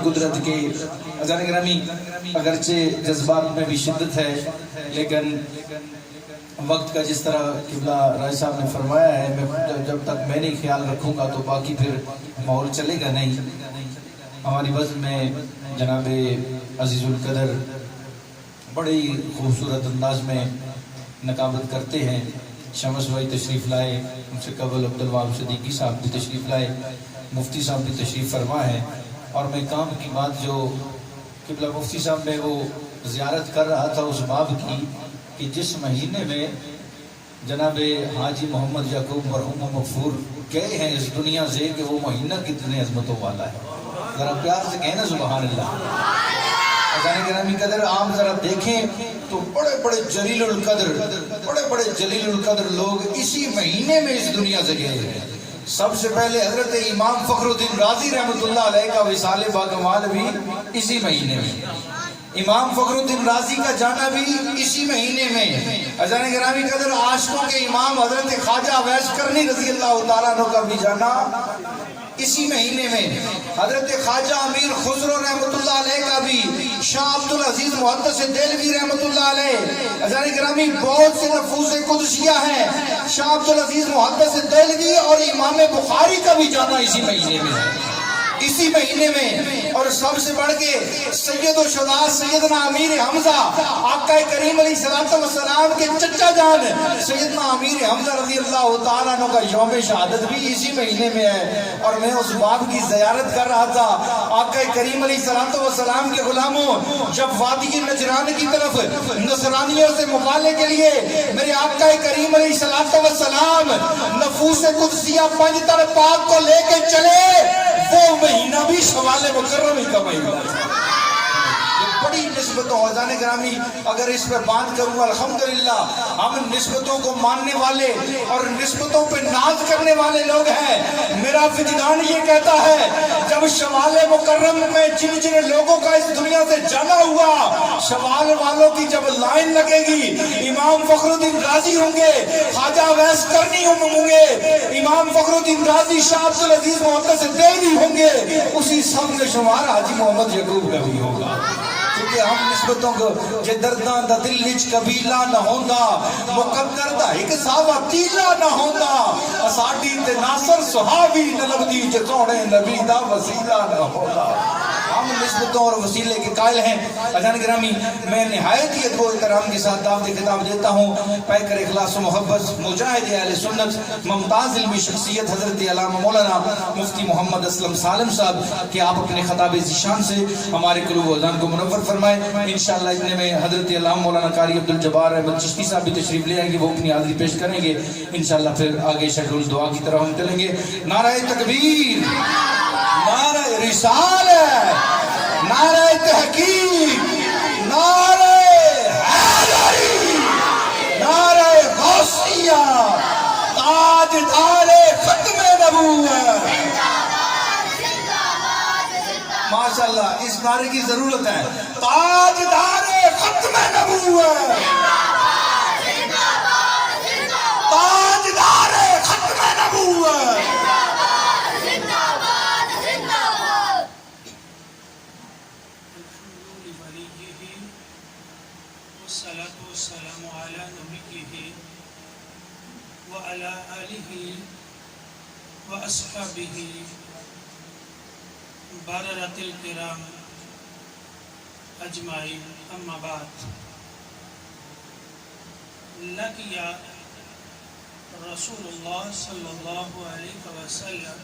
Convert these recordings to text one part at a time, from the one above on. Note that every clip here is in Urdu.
قدرت کے اذان گرامی اگرچہ جذبات میں بھی شدت ہے، لیکن وقت کا جس طرح قبلہ راج صاحب نے فرمایا ہے، جب تک میں نہیں خیال رکھوں گا تو باقی پھر ماحول چلے گا نہیں۔ ہماری وزن میں جناب عزیز القدر بڑی خوبصورت انداز میں نقابت کرتے ہیں۔ شمس بھائی تشریف لائے، ان سے قبل عبدالوہاب صدیقی صاحب بھی تشریف لائے، مفتی صاحب بھی تشریف فرما ہے۔ اور میں کام کی بات جو قبلہ مفتی صاحب میں وہ زیارت کر رہا تھا اس باب کی کہ جس مہینے میں جناب حاجی محمد یعقوب مرحوم مغفور گئے ہیں اس دنیا سے، کہ وہ مہینہ کتنے عظمتوں والا ہے۔ ذرا پیار سے کہنا سبحان اللہ۔ اذان گرامی قدر عام ذرا دیکھیں تو بڑے بڑے جلیل القدر لوگ اسی مہینے میں اس دنیا سے گئے ہیں۔ سب سے پہلے حضرت امام فخر الدین رازی رحمۃ اللہ علیہ کا وصال باکمال بھی اسی مہینے میں، امام فخر الدین رازی کا جانا بھی اسی مہینے میں۔ اذان گرامی قدر عاشقوں کے امام حضرت خواجہ اویس کرنی رضی اللہ تعالیٰ عنہ کا بھی جانا اسی مہینے میں، حضرت خواجہ امیر خسرو رحمۃ اللہ علیہ کا بھی، شاہ عبدالعزیز محدث دہلوی رحمۃ اللہ علیہ، اذان گرامی بہت سے نفوس قدسیہ ہیں، شاہ عبدالعزیز محدث دہلوی اور امام بخاری کا بھی جانا اسی مہینے میں ہے، اسی مہینے میں۔ اور سب سے بڑھ کے سید و شہداء سیدنا امیر حمزہ آقا کریم علیہ الصلوۃ والسلام کے چچا جان سیدنا امیر حمزہ رضی اللہ تعالیٰ عنہ کا یوم شہادت بھی اسی مہینے میں ہے۔ اور میں اس باب کی زیارت کر رہا تھا، آقا کریم علیہ الصلوۃ والسلام کے غلاموں جب وادی نجران کی طرف نصرانیوں سے مقابلے کے لیے میرے آقا کریم علیہ الصلوۃ والسلام نفوس قدسیہ پنجتر پاک کو لے کے چلے، وہ مہینہ بھی شوال مکرم ہی کا مہینہ تھا۔ بڑی نسبتوں، اذان گرامی اگر اس پہ بات کروں الحمدللہ ہم نسبتوں کو ماننے والے اور نسبتوں پہ ناز کرنے والے لوگ ہیں۔ میرا وجدان یہ کہتا ہے جب شوال مکرم میں جن جن لوگوں کا اس دنیا سے جانا ہوا، شوال والوں کی جب لائن لگے گی، امام فخر الدین رازی ہوں گے، خواجہ اویس کرنی ہوں گے، امام فخر الدین رازی، شاہ عبدالعزیز محدث دہلوی ہوں گے، اسی سب میں شمار حاجی محمد یعقوب کا بھی ہوگا۔ کیونکہ ہم نسبتوں کو جے درداں دا دل وچ قبیلہ نہ ہوندا، مقدر دا ایک ساوا تیلا نہ ہوندا، اساڈی تے ناصر صحابی نہ لبدی جے سونے نبی دا وسیلہ نہ ہوندا۔ ہم نسبتوں اور وسیلے کے قائل ہیں۔ اذان گرامی میں نہایت ہی ادب و احترام کے ساتھ دعوت خطاب دیتا ہوں پیکر اخلاص و محبت مجاہد اہل سنت ممتاز علمی شخصیت حضرت علامہ مولانا مفتی محمد اسلم سالم صاحب کہ آپ اپنے خطاب ذیشان سے ہمارے قلوب و اذان کو منور فرمائیں۔ انشاءاللہ اتنے میں حضرت علامہ مولانا قاری عبدالجبار احمد چشتی صاحب بھی تشریف لے آئیں گے، وہ اپنی حاضری پیش کریں گے انشاءاللہ۔ پھر آگے شیڈول دعا کی طرف ہم چلیں گے۔ نعرہ تکبیر، نعرہ رسالت، نعرہ تحقیق، نعرہ حیدری، نعرہ غوثیہ، تاجدار ختم نبوت۔ ماشاءاللہ اس نعرے کی ضرورت ہے، تاجدار ختم نبوت، تاجدار ختم نبوت۔ والصلاة والسلام على نبيه وعلى آله وأصحابه بررة الكرام أجمعين، أما بعد، لقي رسول الله صلى الله عليه وسلم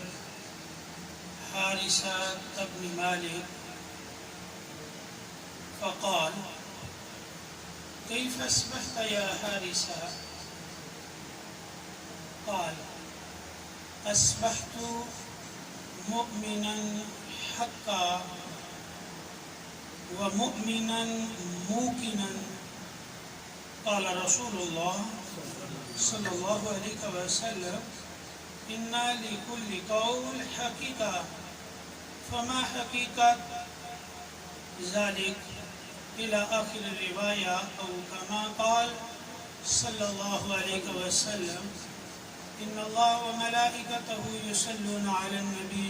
حارثة بن مالك فقال: كيف أصبحت يا حارثة؟ قال: أصبحت مؤمنا حقا ومؤمنا موقنا. قال رسول الله صلى الله عليه وسلم: إن لكل قول حقيقة، فما حقيقة ذلك؟ إلى آخر الرواية، أو كما قال صلى الله عليه وسلم: إن الله وملائكته يصلون على النبي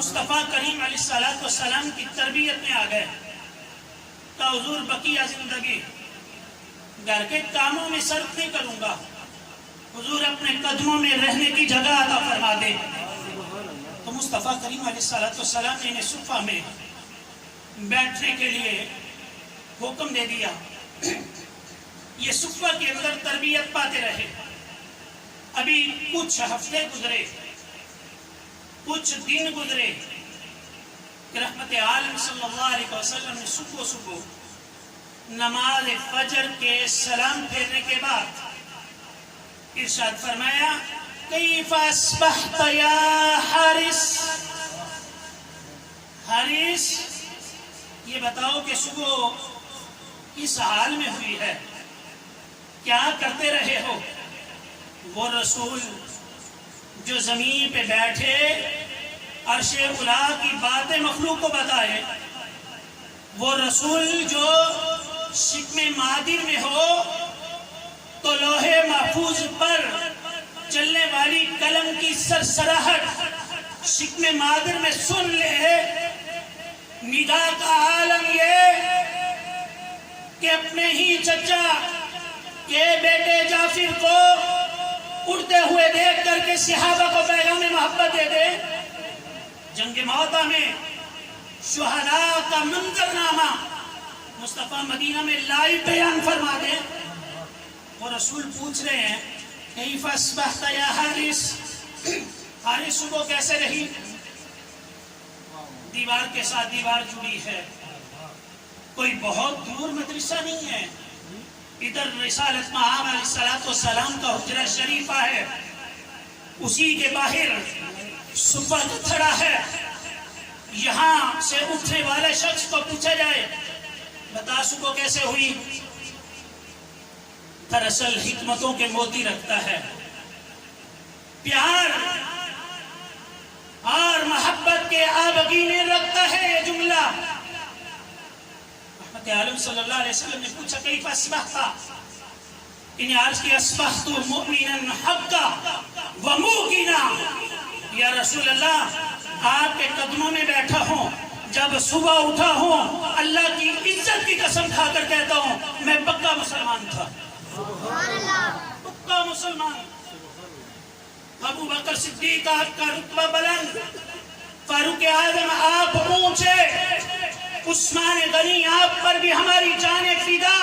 مصطفیٰ کریم علیہ السلام کی تربیت میں آ گئے کہ حضور بقیہ زندگی گھر کے کاموں میں صرف نہیں کروں گا، حضور اپنے قدموں میں رہنے کی جگہ عطا فرما دے۔ تو مصطفیٰ کریم علیہ السلام نے انہیں صفہ میں بیٹھنے کے لیے حکم دے دیا۔ یہ صفہ کے اندر تربیت پاتے رہے۔ ابھی کچھ ہفتے گزرے، کچھ دن گزرے کہ رحمت عالم صلی اللہ علیہ وسلم نے صبح نماز فجر کے سلام پھیرنے کے بعد ارشاد فرمایا، کیف اصبحت یا حارث؟ حارث، یہ بتاؤ کہ صبح کس حال میں ہوئی ہے، کیا کرتے رہے ہو؟ وہ رسول جو زمین پہ بیٹھے عرش اولیٰ کی باتیں مخلوق کو بتائے، وہ رسول جو شکم مادر میں ہو تو لوح محفوظ پر چلنے والی قلم کی سرسراہٹ شکم مادر میں سن لے، نگاہ کا عالم یہ کہ اپنے ہی چچا کے بیٹے جعفر کو اڑتے ہوئے دیکھ کر کے صحابہ کو پیغام محبت دے دے، جنگ موتا میں شہداء کا منظرنامہ مصطفیٰ مدینہ میں لائیو بیان فرما دے۔ وہ رسول پوچھ رہے ہیں، کیف اصبحت یا حارث؟ حارث صبح کیسے رہی؟ دیوار کے ساتھ دیوار جڑی ہے، کوئی بہت دور مدرسہ نہیں ہے، ادھر رسالت مآب علیہ السلام کا حجرہ شریفہ ہے، اسی کے باہر صفہ کھڑا ہے۔ یہاں سے اٹھنے والے شخص کو پوچھا جائے، بتا صبح کیسے ہوئی؟ دراصل حکمتوں کے موتی رکھتا ہے، پیار اور محبت کے آبگینے رکھتا ہے یہ جملہ۔ رحمت عالم صلی اللہ علیہ وسلم نے پوچھا، کیف اصبحت؟ انہیں عرض کی، اصبحت مؤمنا حقا وموقنا۔ یا رسول اللہ، آپ کے قدموں میں بیٹھا ہوں، جب صبح اٹھا ہوں اللہ کی عزت کی قسم کھا کر کہتا ہوں میں پکا مسلمان تھا، پکا مسلمان۔ ابو بکر صدیق آپ کا رتبہ بلند، فاروق اعظم آپ اونچے، عثمان غنی آپ پر بھی ہماری جانیں فدا،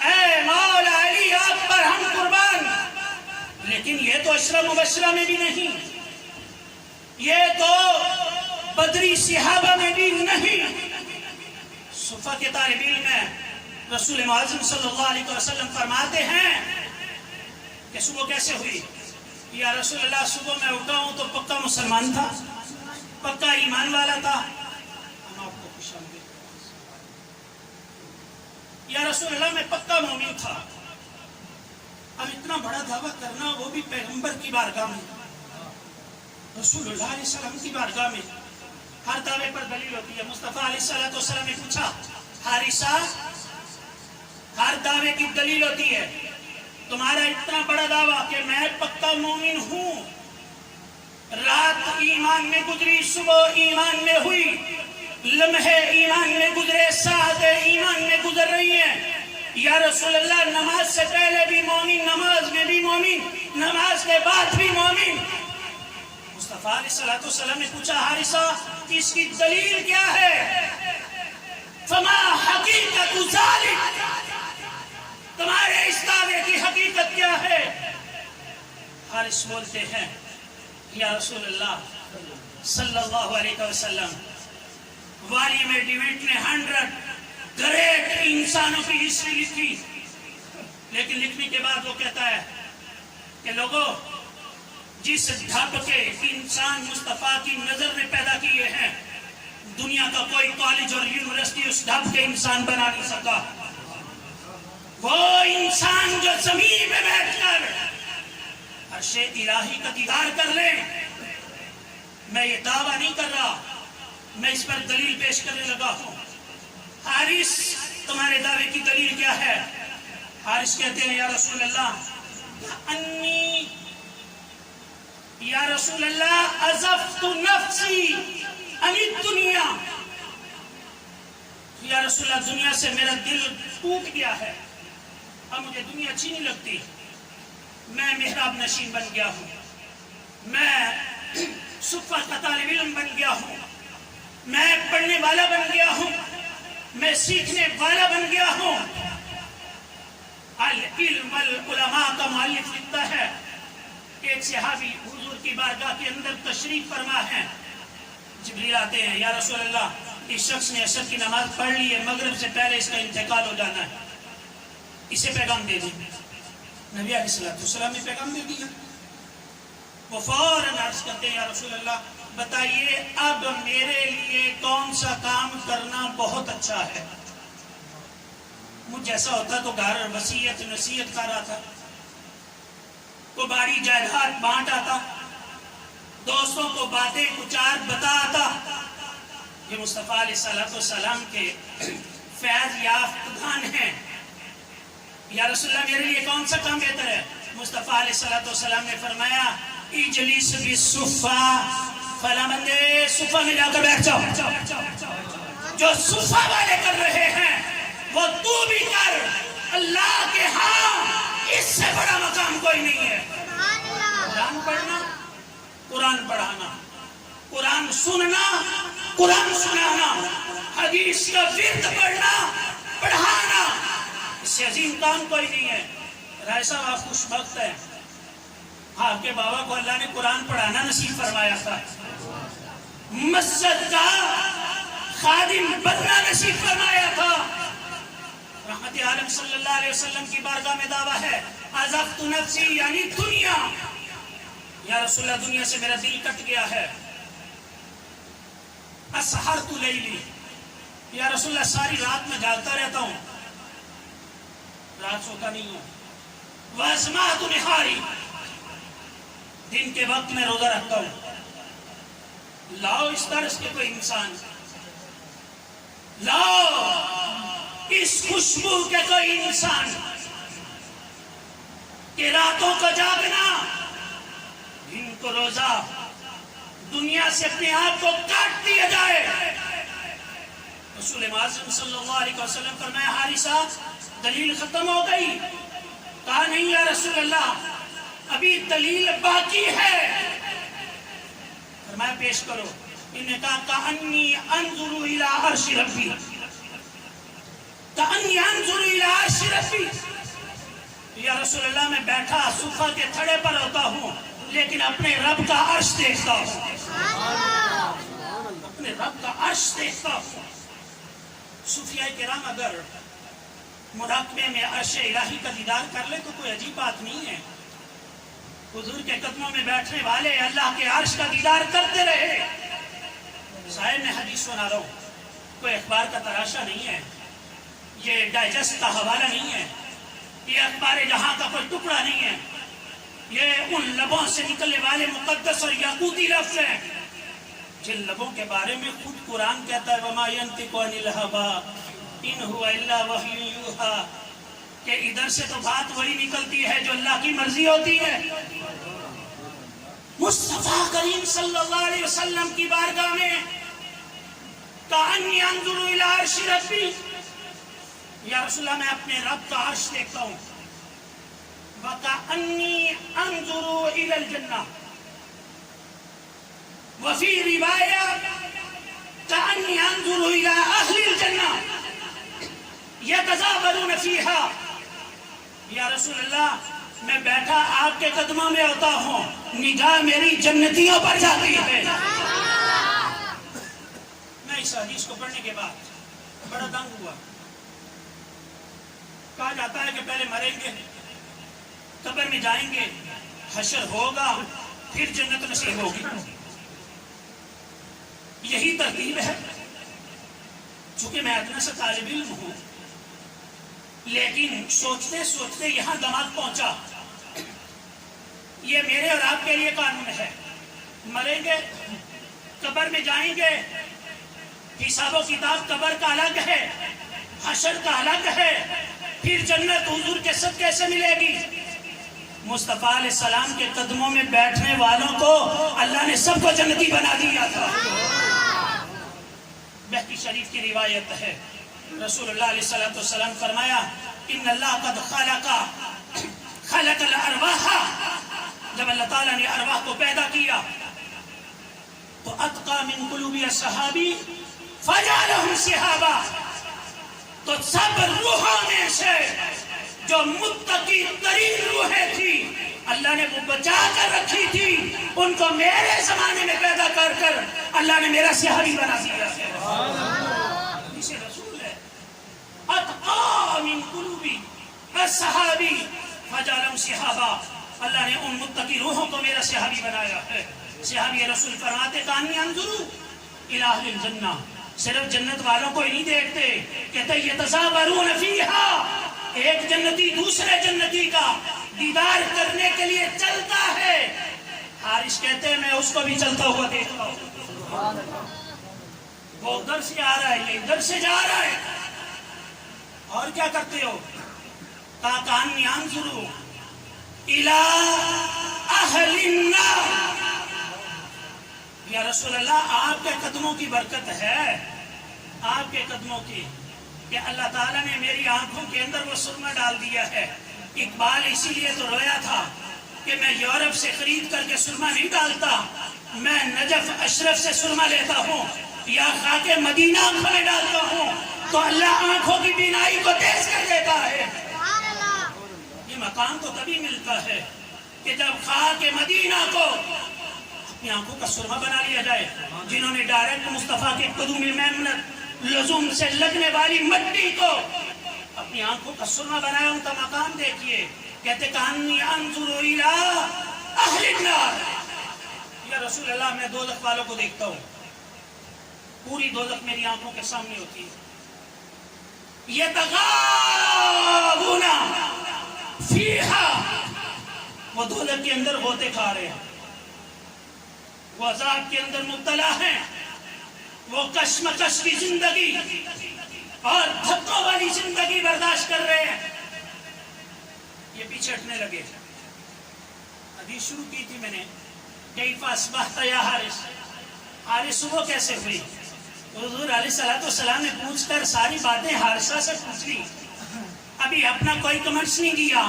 اے مولا علی آپ پر ہم قربان۔ لیکن یہ تو عشرہ مبشرہ میں بھی نہیں، یہ تو بدری صحابہ میں بھی نہیں۔ صفہ کے طالب علم میں رسول معظم صلی اللہ علیہ وسلم فرماتے ہیں کہ صبح کیسے ہوئی؟ یا رسول اللہ، صبح میں اٹھا ہوں تو پکا مسلمان تھا، پکا ایمان والا تھا۔ ہم آپ کو خوش آمدید۔ یا رسول اللہ، میں پکا مومن تھا۔ اب اتنا بڑا دعویٰ کرنا، وہ بھی پیغمبر کی بارگاہ میں، رسول اللہ علیہ السلام کی بارگاہ میں، ہر دعوے پر دلیل ہوتی ہے۔ مصطفیٰ علیہ السلام نے پوچھا، حارثہ، ہر دعوے کی دلیل ہوتی ہے، تمہارا اتنا بڑا دعویٰ کہ میں پکا مومن ہوں، رات ایمان میں گزری، صبح ایمان میں ہوئی، لمحے ایمان میں گزرے، ساعتیں ایمان میں گزر رہی ہیں۔ یا رسول اللہ، نماز سے پہلے بھی مومن، نماز میں بھی مومن، نماز کے بعد بھی مومن۔ مصطفیٰ علیہ السلام نے پوچھا، حارثہ، اس کی دلیل کیا ہے؟ فما حقیقت ذالک، تمہارے اس دعوے کی حقیقت کیا ہے؟ حارث بولتے ہیں، یا رسول اللہ صلی اللہ علیہ وسلم، والی میں ڈیوینٹ نے 100 گریٹ انسانوں کی ہسٹری لکھی، لیکن لکھنے کے بعد وہ کہتا ہے کہ لوگوں، جس ڈھب کے انسان مصطفیٰ کی نظر میں پیدا کیے ہیں، دنیا کا کوئی کالج اور یونیورسٹی اس ڈھب کے انسان بنا نہیں سکا۔ وہ انسان جو زمین پہ بیٹھ کر عرش الہی کا دیدار کر لے، میں یہ دعویٰ نہیں کر رہا، میں اس پر دلیل پیش کرنے لگا ہوں۔ حارث، تمہارے دعوے کی دلیل کیا ہے؟ حارث کہتے ہیں، یا رسول اللہ، انی یا رسول اللہ ازفت نفسی عن الدنیا، یا رسول اللہ دنیا سے میرا دل ٹوٹ گیا ہے، اب مجھے دنیا اچھی نہیں لگتی، میں محراب نشین بن گیا ہوں، میں صفہ کا طالب علم بن گیا ہوں، میں پڑھنے والا بن گیا ہوں، میں سیکھنے والا بن گیا ہوں۔ العلم العلماء کا مؤلف لکھتا ہے، ایک صحابی حضور کی بارگاہ کے اندر تشریف فرما ہے، جبریل آتے ہیں، یا رسول اللہ اس شخص نے عصر کی نماز پڑھ لی ہے، مغرب سے پہلے اس کا انتقال ہو جانا ہے، اسے پیغام دے دیں۔ نبی علیہ السلام نے پیغام دے دیا۔ وہ فوراً عرض کرتے ہیں، یا رسول اللہ بتائیے اب میرے لیے کون سا کام کرنا بہت اچھا ہے؟ مجھ جیسا ہوتا تو گھر وصیت نصیحت کر رہا تھا، کو باری جائیداد بانٹ آتا، دوستوں کو باتیں کچار بتا آتا۔ یہ مصطفیٰ علیہ السلام کے فیض یافتگان ہیں۔ یا رسول اللہ میرے لیے کون سا کام بہتر ہے؟ مصطفیٰ علیہ السلام نے فرمایا اجلس بالصفہ، فلاں بندے صفہ میں جا کر بیٹھ جاؤ، جو صفہ والے کر رہے ہیں وہ تو بھی کر، اللہ کے ہاں اس سے بڑا مقام کوئی نہیں ہے۔ قرآن پڑھنا، قرآن پڑھانا، قرآن سننا، قرآن سنانا، حدیث کا ورد پڑھنا پڑھانا، اس سے عظیم کام کوئی نہیں ہے۔ رائے صاحب آپ خوش بخت ہیں، آپ کے بابا کو اللہ نے قرآن پڑھانا نصیب فرمایا تھا، مسجد کا خادم بننا نصیب فرمایا تھا۔ رحمت عالم صلی اللہ علیہ وسلم کی بارگاہ میں دعویٰ ہے، ازفت نفسی یعنی دنیا، یا رسول اللہ دنیا سے میرا دل کٹ گیا ہے۔ اسحرت لیلی، یا رسول اللہ ساری رات میں جاگتا رہتا ہوں، رات سوتا نہیں ہوں۔ وازمات نہاری، دن کے وقت میں روزہ رکھتا ہوں۔ لاؤ اس طرز کے کوئی انسان، لاؤ اس خوشبو کے کوئی انسان کہ راتوں کو جاگنا، دن کو روزہ، دنیا سے اپنے آپ کو کاٹ دیا جائے۔ رسول معظم صلی اللہ علیہ وسلم فرمایا حارثہ دلیل ختم ہو گئی؟ کہا نہیں یا رسول اللہ ابھی دلیل باقی ہے۔ فرمایا پیش کرو۔ انہوں نے کہا کأنی انظر الی عرش ربی، کأنی انظر الی عرش ربی، یا رسول اللہ میں بیٹھا صفہ کے تھڑے پر ہوتا ہوں لیکن اپنے رب کا عرش دیکھتا ہوں، اپنے رب کا عرش دیکھتا ہوں۔ صوفیاء کرام اگر مراقبے میں عرش الہی کا دیدار کر لے تو کوئی عجیب بات نہیں ہے۔ حضور کے قدموں میں بیٹھنے والے اللہ کے عرش کا دیدار کرتے رہے۔ صاحب میں حدیث سنا رہا ہوں، کوئی اخبار کا تراشا نہیں ہے، یہ ڈائجسٹ کا حوالہ نہیں ہے، یہ اخبار جہاں کا کوئی ٹکڑا نہیں ہے، یہ ان لبوں سے نکلنے والے مقدس اور یاقوتی لفظ ہیں جن لبوں کے بارے میں خود قرآن کہتا ہے وَمَا يَنْطِقُ عَنِ الْهَوَىٰ إِنْ هُوَ إِلَّا وَحْيٌ يُوحَىٰ، کہ ادھر سے تو بات وہی نکلتی ہے جو اللہ کی مرضی ہوتی ہے۔ مصطفیٰ کریم صلی اللہ علیہ وسلم کی بارگاہ میں کأنی انظر الی عرش ربی، یا رسول اللہ میں اپنے رب کا عرش دیکھتا ہوں۔ وَكَأَنِّي أَنظُرُ إِلَى الْجَنَّةِ، وفي رواية كأني أنظر إلى أهل الجنة يتزاورون فيها، یا رسول اللہ میں بیٹھا آپ کے قدموں میں ہوتا ہوں، نگاہ میری جنتیوں پر جاتی ہے۔ میں اس حدیث کو پڑھنے کے بعد بڑا دنگ ہوا۔ کہا جاتا ہے کہ پہلے مریں گے، قبر میں جائیں گے، حشر ہوگا، پھر جنت نصیب ہوگی۔ یہی ترتیب ہے۔ چونکہ میں اتنا سا طالب علم ہوں لیکن سوچتے سوچتے یہاں دماغ پہنچا، یہ میرے اور آپ کے لیے قانون ہے، مریں گے، قبر میں جائیں گے، حساب و کتاب قبر کا الگ ہے، حشر کا الگ ہے، پھر جنت حضور کے صدقے سے ملے گی۔ مصطفیٰ علیہ السلام کے قدموں میں بیٹھنے والوں کو اللہ نے سب کو جنتی بنا دیا تھا۔ بہقی شریف کی روایت ہے، رسول اللہ علیہ السلام فرمایا ان اللہ قد خلق الارواح، جب اللہ تعالیٰ نے ارواح کو پیدا کیا تو اتقى من قلوب الصحابی فجعلهم صحابہ، تو سب روحوں میں سے جو متقی ترین روحیں تھی اللہ نے وہ بچا کر رکھی تھی، ان کو میرے زمانے میں پیدا کر کر اللہ نے میرا صحابی بنا دیا ہے۔ اسے رسول ہے اتقى من قلوب الصحابی فجعلهم صحابہ، اللہ نے ان متقی روحوں کو میرا صحابی بنایا ہے۔ صحابی رسول فرماتے کانی انظروا الی اہل الجنہ، صرف جنت والوں کو ہی نہیں دیکھتے، کہتے یتزاورون فیہا، ایک جنتی دوسرے جنتی کا دیدار کرنے کے لیے چلتا ہے۔ حارث کہتے ہیں میں اس کو بھی چلتا ہوا دیکھتا ہوں، وہ ادھر سے آ رہا ہے یہ ادھر سے جا رہا ہے، اور کیا کرتے ہو؟ کانی انظروا الی اہل النار، یا رسول اللہ آپ کے قدموں کی برکت ہے، آپ کے قدموں کی، کہ اللہ تعالیٰ نے میری آنکھوں کے اندر وہ سرما ڈال دیا ہے۔ اقبال اسی لیے تو رویا تھا کہ میں یورپ سے خرید کر کے سرما نہیں ڈالتا، میں نجف اشرف سے سرما لیتا ہوں یا خاک مدینہ آنکھوں میں ڈالتا ہوں تو اللہ آنکھوں کی بینائی کو تیز کر دیتا ہے۔ یہ مقام تو تبھی ملتا ہے کہ جب خاک مدینہ کو اپنی آنکھوں کا سرما بنا لیا جائے۔ جنہوں نے ڈائریکٹ مصطفیٰ کے قدوم میمنت لزوم سے لگنے والی مٹی کو اپنی آنکھوں کا سرما بنایا، ان کا مقام دیکھیے، کہتے کانی انظر الی اہل النار، یا رسول اللہ میں دوزخ والوں کو دیکھتا ہوں، پوری دوزخ میری آنکھوں کے سامنے ہوتی ہے۔ یتغاوون فیہا، وہ دوزخ کے اندر غوطے کھا رہے ہیں، وہ عذاب کے اندر مبتلا ہیں، وہ کشمکش کی زندگی اور دھکوں والی زندگی برداشت کر رہے ہیں۔ یہ پیچھے ہٹنے لگے۔ حدیث شروع کی تھی میں نے، کیف اصبحت یا حارث، حارث صبح کیسے ہوئی؟ حضور علیہ السلام نے پوچھ کر ساری باتیں حارثہ سے پوچھ لی، ابھی اپنا کوئی کمنٹس نہیں کیا،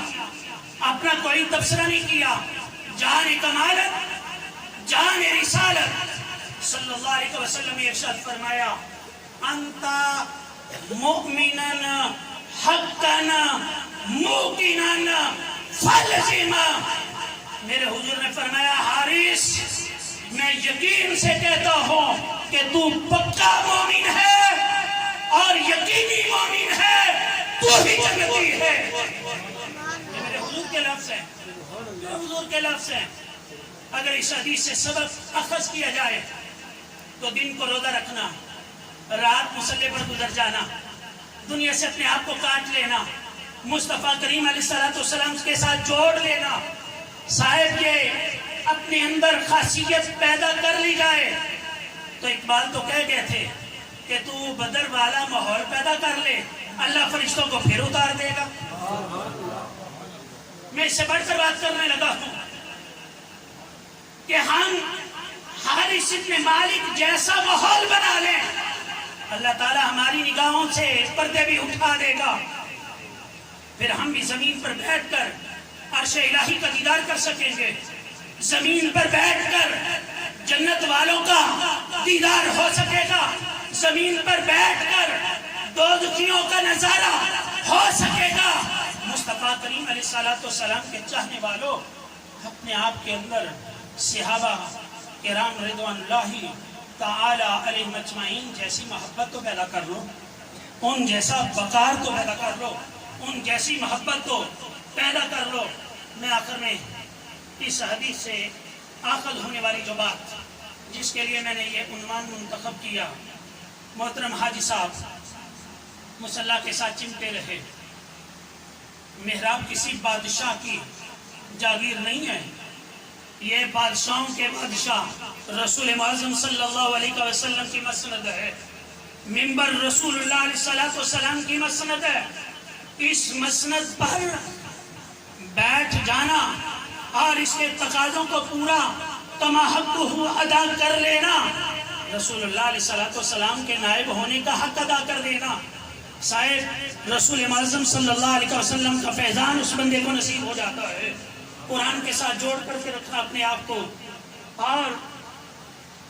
اپنا کوئی تبصرہ نہیں کیا۔ جان کمالت، جان رسالت، صلی اللہ علیہ وسلم نے ارشاد فرمایا انتا مؤمنن حقن موقنن فلزما، میرے حضور نے فرمایا حارث میں یقین سے کہتا ہوں کہ تو پکا مومن ہے اور یقینی مومن ہے، تو ہی جنتی ہے۔ یہ میرے حضور کے لفظ ہیں، میرے حضور کے لفظ ہیں۔ اگر اس حدیث سے سبق اخذ کیا جائے تو دن کو روزہ رکھنا، رات مصلی پر گزر جانا، دنیا سے اپنے آپ کو کاٹ لینا، مصطفیٰ کریم علیہ السلام کے ساتھ جوڑ لینا، صاحب یہ اپنے اندر خاصیت پیدا کر لی جائے تو اقبال تو کہہ گئے تھے کہ تو بدر والا ماحول پیدا کر لے، اللہ فرشتوں کو پھر اتار دے گا۔ میں اس سے بڑھ کر بات کرنے لگا ہوں کہ ہم حارث ابن مالک جیسا ماحول بنا لیں، اللہ تعالی ہماری نگاہوں سے پردے بھی اٹھا دے گا، پھر ہم بھی زمین پر بیٹھ کر عرش الہی کا دیدار کر سکیں گے، زمین پر بیٹھ کر جنت والوں کا دیدار ہو سکے گا، زمین پر بیٹھ کر دوزخیوں کا نظارہ ہو سکے گا۔ مصطفیٰ کریم علیہ السلام کے چاہنے والوں اپنے آپ کے اندر صحابہ کرام رضوان اللہ تعالی علیہم اجمعین جیسی محبت تو پیدا کر لو، ان جیسا وقار تو پیدا کر لو، ان جیسی محبت تو پیدا کر لو۔ میں آخر میں اس حدیث سے آخذ ہونے والی جو بات جس کے لیے میں نے یہ عنوان منتخب کیا، محترم حاجی صاحب مصلی کے ساتھ چمٹے رہے، محراب کسی بادشاہ کی جاگیر نہیں ہے، یہ بادشاہوں کے بادشاہ رسول معظم صلی اللہ علیہ وسلم کی مسند ہے، منبر رسول اللہ علیہ السلام کی مسند ہے۔ اس مسند پر بیٹھ جانا اور اس کے تقاضوں کو پورا کما حق ہوا ادا کر لینا، رسول اللہ علیہ السلام کے نائب ہونے کا حق ادا کر دینا، صاحب رسول معظم صلی اللہ علیہ وسلم کا فیضان اس بندے کو نصیب ہو جاتا ہے۔ قرآن کے ساتھ جوڑ کر کے رکھنا اپنے آپ کو، اور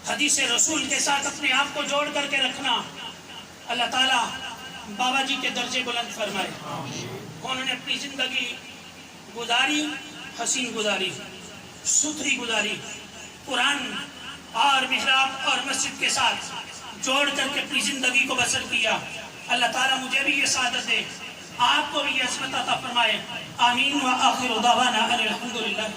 حدیث رسول کے ساتھ اپنے آپ کو جوڑ کر کے رکھنا۔ اللہ تعالیٰ بابا جی کے درجے بلند فرمائے۔ انہوں نے اپنی زندگی گزاری، حسین گزاری، ستھری گزاری، قرآن اور محراب اور مسجد کے ساتھ جوڑ کر کے اپنی زندگی کو بسر کیا۔ اللہ تعالیٰ مجھے بھی یہ سعادت دے، آپ کو بھی یہ عصمت عطا فرمائے۔ آمین و آخر دعوانا ان الحمدللہ۔